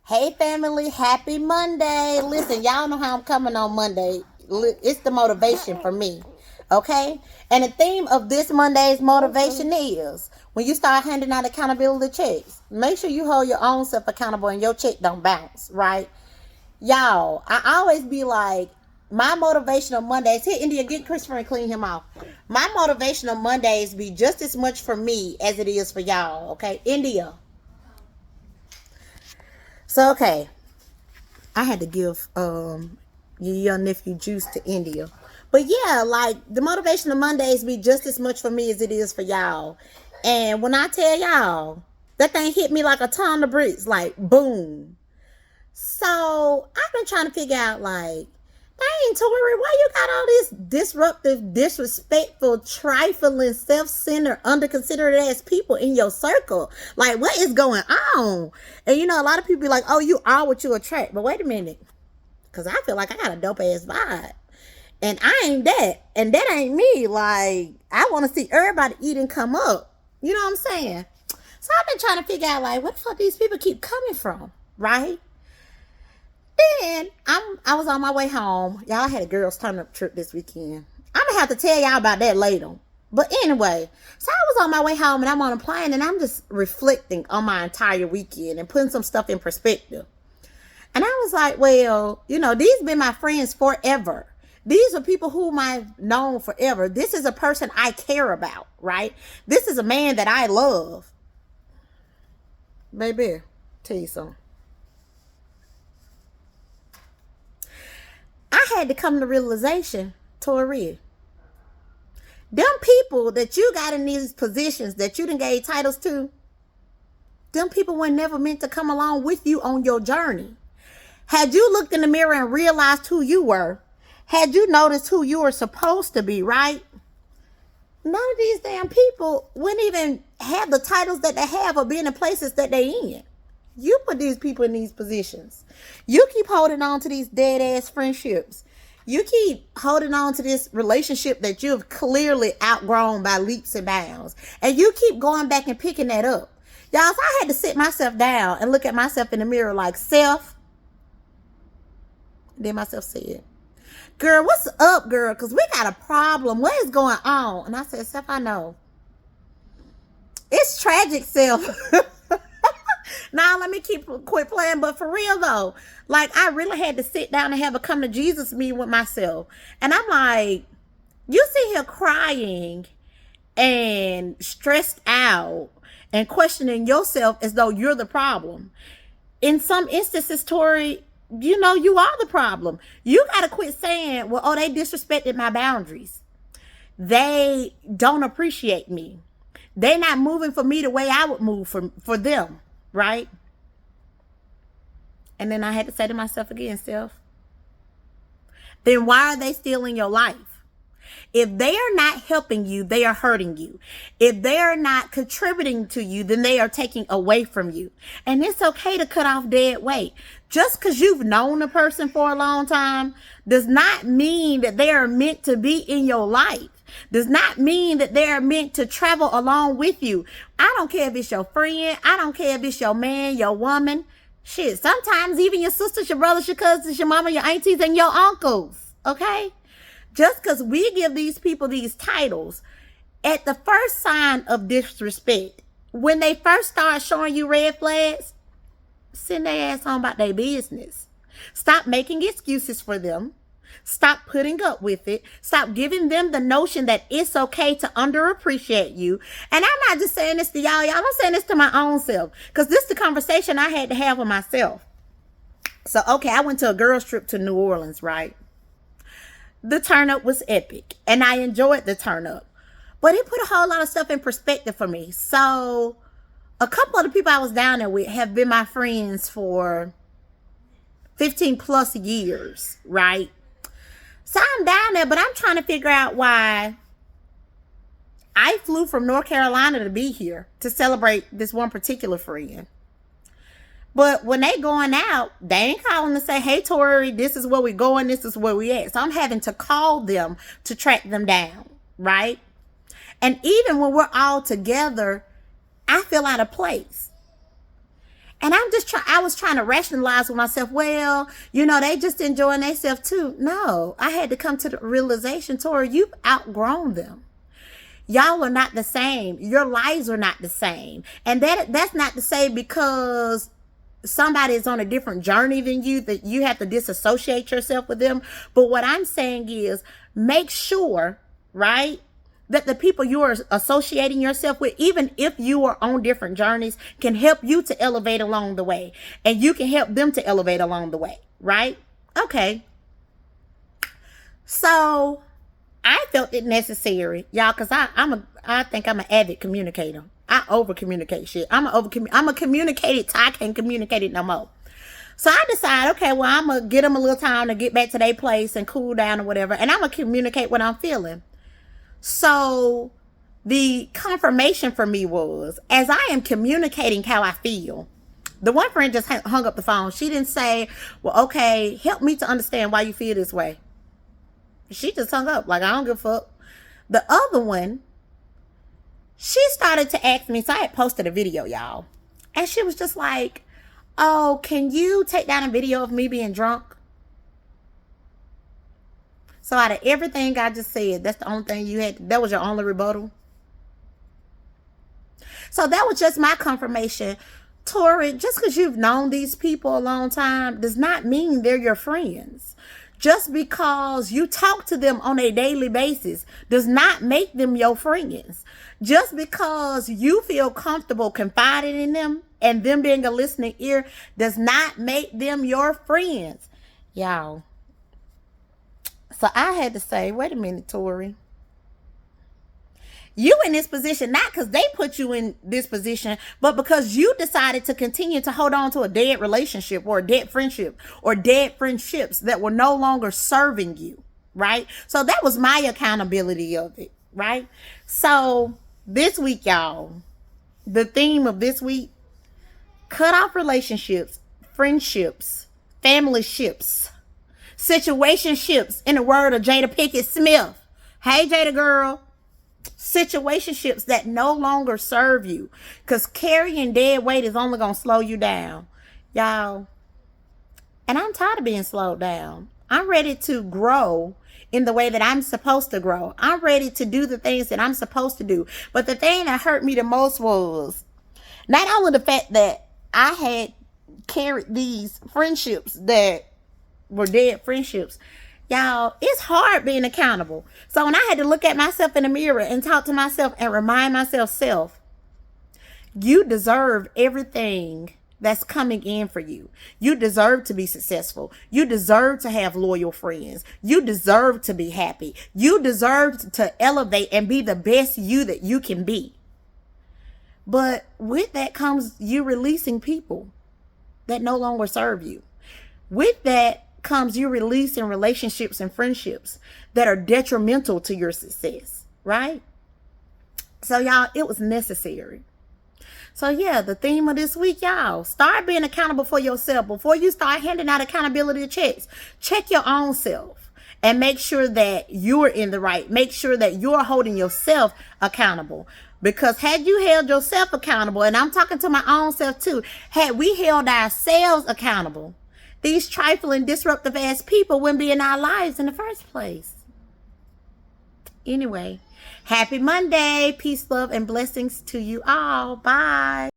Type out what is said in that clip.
Hey family, happy Monday. Listen, y'all know how I'm coming on Monday. It's the motivation for me. Okay? And the theme of this Monday's motivation is when you start handing out accountability checks, make sure you hold your own self accountable and your check don't bounce, right? Y'all, I always be like, my motivational Mondays, here India, get Christopher and clean him off. My motivational Mondays be just as much for me as it is for y'all, okay? India. So okay, I had to give your young nephew juice to India. But yeah, like the motivational Mondays be just as much for me as it is for y'all. And when I tell y'all, that thing hit me like a ton of bricks, like boom. So I've been trying to figure out like, dang, Tori, why you got all this disruptive, disrespectful, trifling, self-centered, under-considerate ass people in your circle? Like, what is going on? And you know, a lot of people be like, oh, you are what you attract. But wait a minute. Because I feel like I got a dope ass vibe. And I ain't that. And that ain't me. Like, I want to see everybody eat and come up. You know what I'm saying? So I've been trying to figure out, like, where the fuck these people keep coming from? Right? Then I was on my way home. Y'all had a girls turn up trip this weekend. I'm gonna have to tell y'all about that later. But anyway, so I was on my way home and I'm on a plane and I'm just reflecting on my entire weekend and putting some stuff in perspective. And I was like, well, you know, these been my friends forever. These are people whom I've known forever. This is a person I care about, right? This is a man that I love. Baby, tell you something. I had to come to realization, Tori, them people that you got in these positions that you done gave titles to, them people were never meant to come along with you on your journey. Had you looked in the mirror and realized who you were, had you noticed who you were supposed to be, right? None of these damn people wouldn't even have the titles that they have or be in the places that they in. You put these people in these positions. You keep holding on to these dead ass friendships. You keep holding on to this relationship that you've clearly outgrown by leaps and bounds. And you keep going back and picking that up. Y'all, so I had to sit myself down and look at myself in the mirror like, self. Then myself said, girl, what's up, girl? Because we got a problem. What is going on? And I said, self, I know. It's tragic, self. Now let me quit playing, but for real though, like I really had to sit down and have a come to Jesus meeting with myself. And I'm like, you sit here crying and stressed out and questioning yourself as though you're the problem. In some instances, Tori, you know, you are the problem. You got to quit saying, well, oh, they disrespected my boundaries. They don't appreciate me. They're not moving for me the way I would move for them. Right? And then I had to say to myself again, self, then why are they still in your life? If they are not helping you, they are hurting you. If they are not contributing to you, then they are taking away from you. And it's okay to cut off dead weight. Just because you've known a person for a long time does not mean that they are meant to be in your life. Does not mean that they're meant to travel along with you. I don't care if it's your friend. I don't care if it's your man, your woman. Shit, sometimes even your sisters, your brothers, your cousins, your mama, your aunties, and your uncles. Okay? Just because we give these people these titles, at the first sign of disrespect, when they first start showing you red flags, send their ass on about their business. Stop making excuses for them. Stop putting up with it. Stop giving them the notion that it's okay to underappreciate you. And I'm not just saying this to y'all. I'm saying this to my own self. Because this is the conversation I had to have with myself. So, okay, I went to a girls trip to New Orleans, right? The turn up was epic. And I enjoyed the turn up. But it put a whole lot of stuff in perspective for me. So, a couple of the people I was down there with have been my friends for 15 plus years, right? So I'm down there, but I'm trying to figure out why I flew from North Carolina to be here to celebrate this one particular friend. But when they going out, they ain't calling to say, hey, Tori, this is where we going. This is where we at. So I'm having to call them to track them down, right? And even when we're all together, I feel out of place. And I was trying to rationalize with myself, well, they just enjoying themselves too. No, I had to come to the realization, Tori, you've outgrown them. Y'all are not the same. Your lives are not the same. And that's not to say because somebody is on a different journey than you that you have to disassociate yourself with them. But what I'm saying is make sure, right, that the people you are associating yourself with, even if you are on different journeys, can help you to elevate along the way. And you can help them to elevate along the way, right? Okay. So I felt it necessary, y'all, because I think I'm an avid communicator. I over communicate shit. I'm a communicated till I can't communicate it no more. So I decided, okay, well, I'm gonna get them a little time to get back to their place and cool down or whatever, and I'm gonna communicate what I'm feeling. So the confirmation for me was, as I am communicating how I feel, the one friend just hung up the phone. She didn't say, well, okay, help me to understand why you feel this way. She just hung up like, I don't give a fuck. The other one, she started to ask me, so I had posted a video, y'all. And she was just like, oh, can you take down a video of me being drunk? So out of everything I just said, that's the only thing you had, that was your only rebuttal? So that was just my confirmation. Tori, just because you've known these people a long time does not mean they're your friends. Just because you talk to them on a daily basis does not make them your friends. Just because you feel comfortable confiding in them and them being a listening ear does not make them your friends. Y'all. So I had to say, wait a minute, Tori. You in this position, not because they put you in this position, but because you decided to continue to hold on to a dead relationship or a dead friendship or dead friendships that were no longer serving you, right? So that was my accountability of it, right? So this week, y'all, the theme of this week, cut off relationships, friendships, family ships, situationships, in the word of Jada Pinkett Smith. Hey, Jada girl. Situationships that no longer serve you, because carrying dead weight is only going to slow you down, y'all. And I'm tired of being slowed down. I'm ready to grow in the way that I'm supposed to grow. I'm ready to do the things that I'm supposed to do. But the thing that hurt me the most was not only the fact that I had carried these friendships that were dead friendships. Y'all, it's hard being accountable. So when I had to look at myself in the mirror and talk to myself and remind myself, you deserve everything that's coming in for you. You deserve to be successful. You deserve to have loyal friends. You deserve to be happy. You deserve to elevate and be the best you that you can be. But with that comes you releasing people that no longer serve you. With that comes you releasing relationships and friendships that are detrimental to your success, right? So y'all, it was necessary. So yeah, the theme of this week, y'all, start being accountable for yourself. Before you start handing out accountability checks, check your own self and make sure that you're in the right. Make sure that you're holding yourself accountable. Because had you held yourself accountable, and I'm talking to my own self too, had we held ourselves accountable, these trifling, disruptive ass people wouldn't be in our lives in the first place. Anyway, happy Monday. Peace, love, and blessings to you all. Bye.